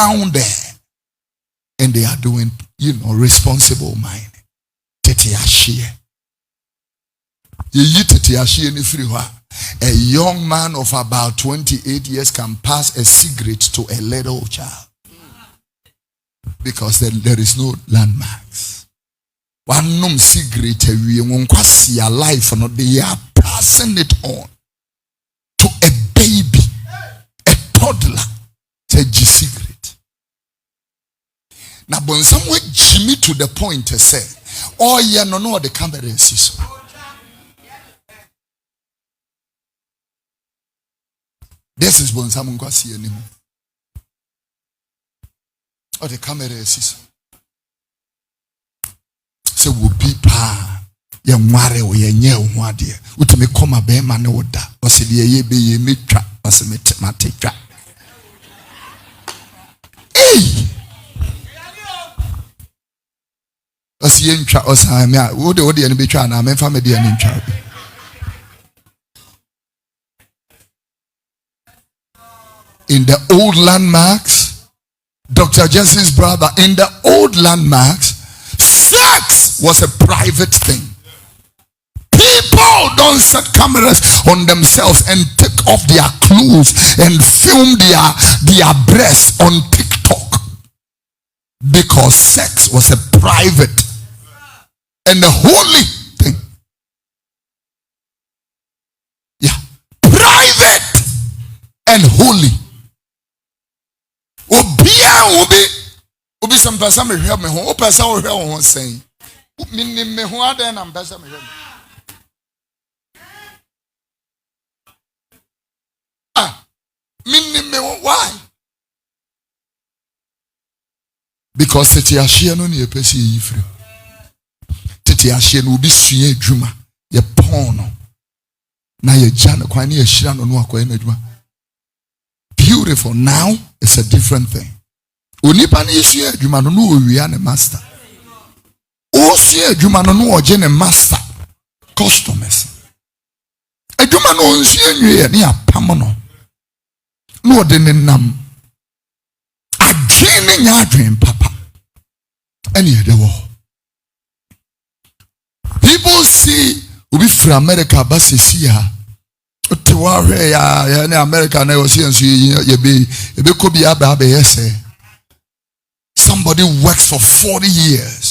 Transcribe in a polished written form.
down there and they are doing, responsible mining. Tete ashie. A young man of about 28 years can pass a cigarette to a little child because there is no landmarks. One num cigarette we won't see a life, and they are passing it on to a baby, a toddler. Take the cigarette. Now, when someone Jimmy to the point to say, oh yeah, no, the camera is. This is when someone go see anymore. Or the camera is. So will be pa ya mware o ye nye ho ade. Utime koma be ma ne woda. O se de ye be ye metwa, o se matetwa. Hey! O se ye ntwa o sa me a wo de ene betwa na me fa me de ene ntwa. In the old landmarks, Dr. Jesse's brother, in the old landmarks, sex was a private thing. People don't set cameras on themselves and take off their clothes and film their breasts on TikTok because sex was a private and a holy thing. Yeah, private and holy. Obi some person me help me home. Person will help me saying. Me who are there and person me help me. Me why? Because tete ashia no ni epesi yifre. Tete ashia no obi sua adwuma ye pon no. Na ye gya no kwan na ye hira no no akwa na adwuma. Beautiful. Now it's a different thing. Onipa na yesu adwuma no no owia ne master. Osu adwuma no no oje ne master customers. Adwuma no onsu anwie ne apam no. No de ne nam. Adwen ne nya adwen papa. Ene de wo. People see obi from America ba sesi ha. Ya America na was here ye be kobi aba yes. Somebody works for 40 years.